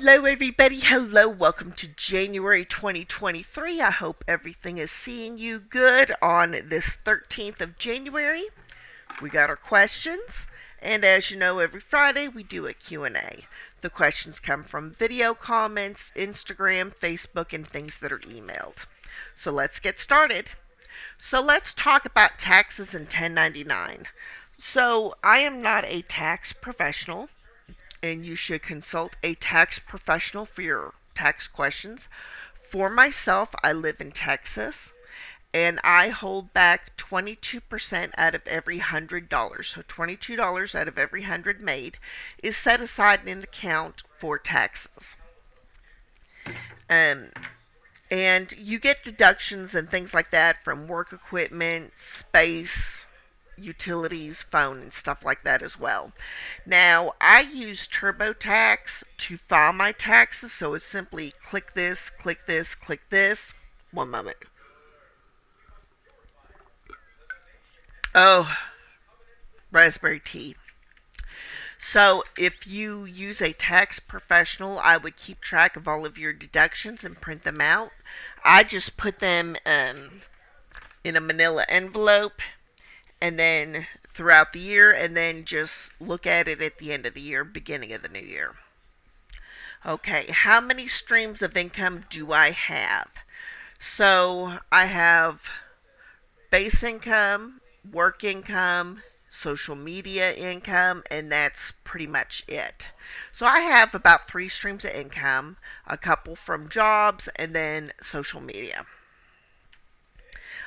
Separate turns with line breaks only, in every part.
Hello, everybody. Hello. Welcome to January 2023. I hope everything is seeing you good on this 13th of January. We got our questions, and as you know, every Friday we do a Q&A. The questions come from video comments, Instagram, Facebook, and things that are emailed. So let's get started. So let's talk about taxes and 1099. So I am not a tax professional, and you should consult a tax professional for your tax questions. For myself, I live in Texas and I hold back 22% out of every $100. So $22 out of every 100 made is set aside in an account for taxes. Um, and you get deductions and things like that from work equipment, space, utilities, phone, and stuff like that as well. Now, I use TurboTax to file my taxes, so it's simply click this, click this, click this. One moment. Oh, raspberry tea. So, if you use a tax professional, I would keep track of all of your deductions and print them out. I just put them in a manila envelope and then throughout the year, and then just look at it at the end of the year, beginning of the new year. Okay, how many streams of income do I have? So I have base income, work income, social media income, and that's pretty much it. So I have about 3 streams of income, a couple from jobs, and then social media.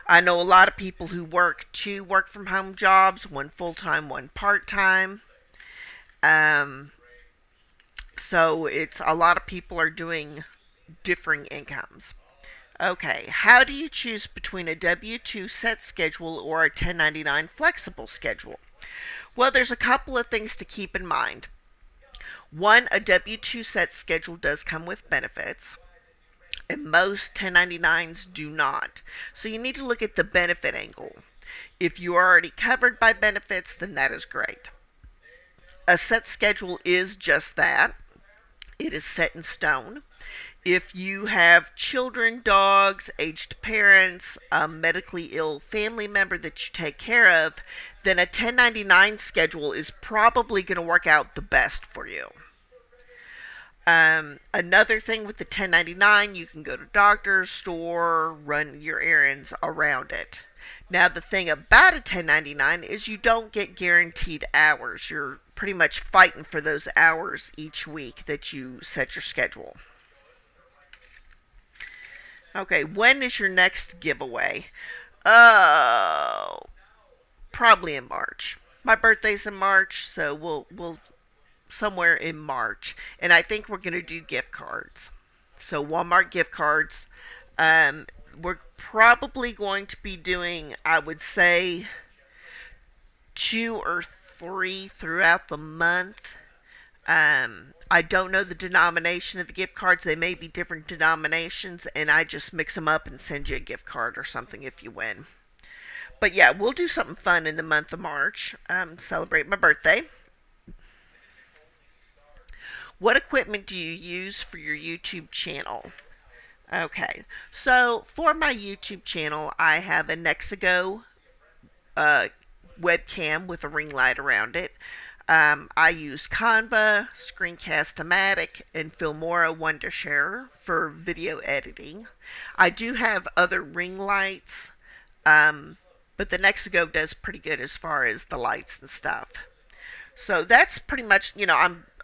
I know a lot of people who work 2 work from home jobs, one full time, one part time. Um, so it's a lot of people are doing differing incomes. Okay, how do you choose between a W 2 set schedule or a 1099 flexible schedule? Well, there's a couple of things to keep in mind. One, a W 2 set schedule does come with benefits, and most 1099s do not. So you need to look at the benefit angle. If you are already covered by benefits, then that is great. A set schedule is just that. It is set in stone. If you have children, dogs, aged parents, a medically ill family member that you take care of, then a 1099 schedule is probably going to work out the best for you. Another thing with the 1099, you can go to doctor's store, run your errands around it. Now, the thing about a 1099 is you don't get guaranteed hours. You're pretty much fighting for those hours each week that you set your schedule. Okay, when is your next giveaway? Oh, probably in March. My birthday's in March, so we'll somewhere in March, and I think we're gonna do gift cards. So Walmart gift cards. We're probably going to be doing, I would say, 2 or 3 throughout the month. I don't know the denomination of the gift cards. They may be different denominations, and I just mix them up and send you a gift card or something if you win. But yeah, we'll do something fun in the month of March. Celebrate my birthday. What equipment do you use for your YouTube channel? Okay, so for my YouTube channel, I have a Nexigo uh, webcam with a ring light around it. I use Canva, Screencast-O-Matic, and Filmora Wondershare for video editing. I do have other ring lights, but the Nexigo does pretty good as far as the lights and stuff. So that's pretty much,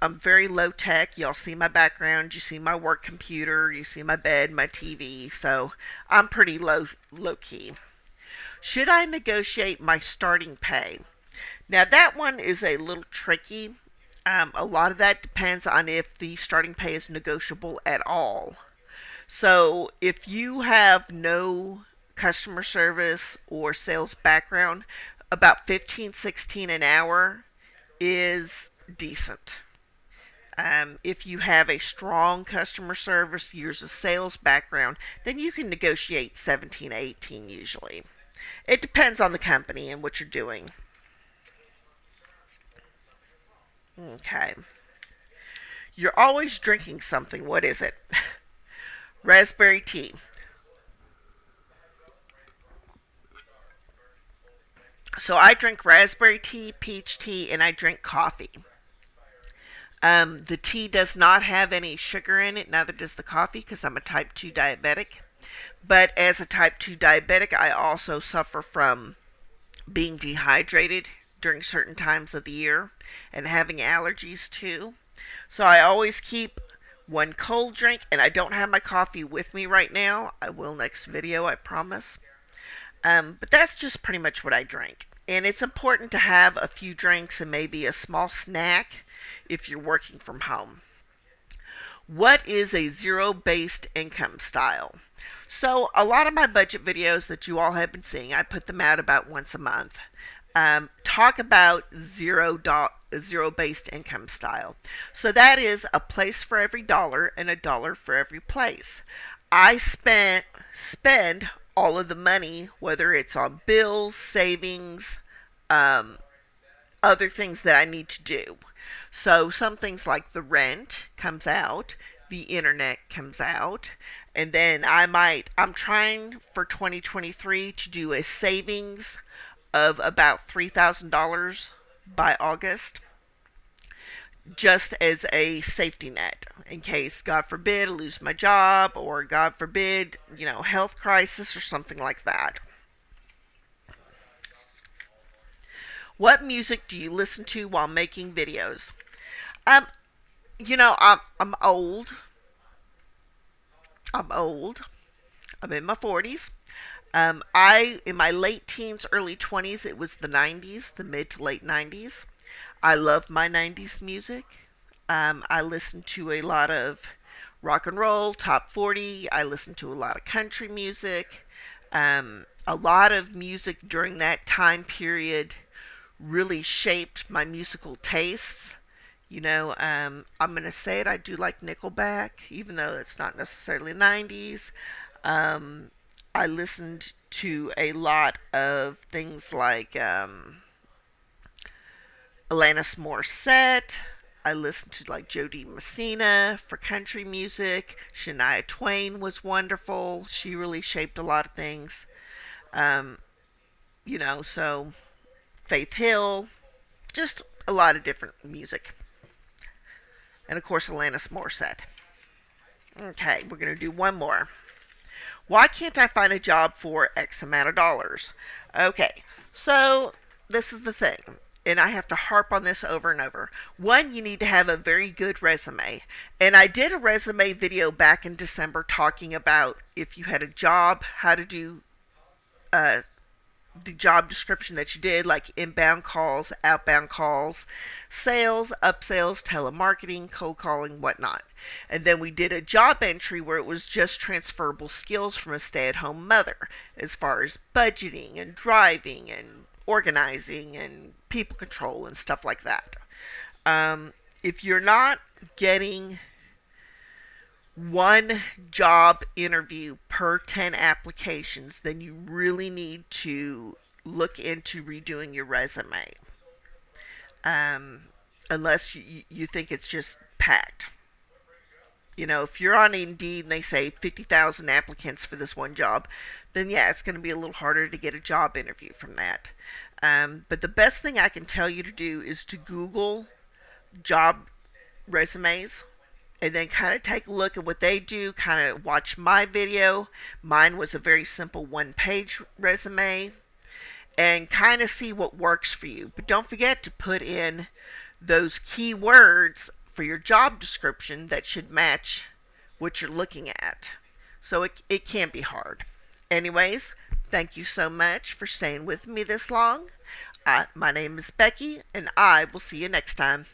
I'm very low tech. Y'all see my background, you see my work computer, you see my bed, my TV. So I'm pretty low key. Should I negotiate my starting pay? Now that one is a little tricky. A lot of that depends on if the starting pay is negotiable at all. So if you have no customer service or sales background, about 15, 16 an hour is decent. If you have a strong customer service, years of sales background, then you can negotiate 17, 18 usually. It depends on the company and what you're doing. Okay. You're always drinking something. What is it? Raspberry tea. So I drink raspberry tea, peach tea, and I drink coffee. The tea does not have any sugar in it, neither does the coffee, because I'm a type 2 diabetic. But as a type 2 diabetic, I also suffer from being dehydrated during certain times of the year and having allergies too. So I always keep one cold drink, and I don't have my coffee with me right now. I will next video, I promise. But that's just pretty much what I drink. And it's important to have a few drinks and maybe a small snack if you're working from home. What is a zero-based income style? So a lot of my budget videos that you all have been seeing, I put them out about once a month. Talk about zero-based income style. So that is a place for every dollar and a dollar for every place. I spend all of the money, whether it's on bills, savings, other things that I need to do. So some things like the rent comes out, the internet comes out, and then I'm trying for 2023 to do a savings of about $3,000 by August, just as a safety net in case, God forbid, I lose my job, or God forbid, health crisis or something like that. What music do you listen to while making videos? Um, I'm old. I'm old. I'm in my 40s. In my late teens, early 20s, it was the 90s, the mid to late 90s. I love my 90s music. I listened to a lot of rock and roll, top 40. I listened to a lot of country music. A lot of music during that time period really shaped my musical tastes. I'm going to say it, I do like Nickelback, even though it's not necessarily 90s. I listened to a lot of things like Alanis Morissette. I listened to like Jody Messina for country music. Shania Twain was wonderful. She really shaped a lot of things. Um, so Faith Hill, just a lot of different music. And of course, Alanis Morissette. Okay, we're going to do one more. Why can't I find a job for X amount of dollars? Okay, so this is the thing, and I have to harp on this over and over. One, you need to have a very good resume. And I did a resume video back in December talking about if you had a job, how to do uh, the job description that you did, like inbound calls, outbound calls, sales, upsales, telemarketing, cold calling, whatnot. And then we did a job entry where it was just transferable skills from a stay-at-home mother as far as budgeting and driving and organizing and people control and stuff like that. If you're not getting one job interview per 10 applications, then you really need to look into redoing your resume. Um, Unless you think it's just packed. If you're on Indeed and they say 50,000 applicants for this one job, then yeah, it's going to be a little harder to get a job interview from that. But the best thing I can tell you to do is to Google job resumes and then kind of take a look at what they do, kind of watch my video. Mine was a very simple one-page resume, and kind of see what works for you. But don't forget to put in those keywords for your job description that should match what you're looking at. So it can be hard. Anyways, thank you so much for staying with me this long. My name is Becky, and I will see you next time.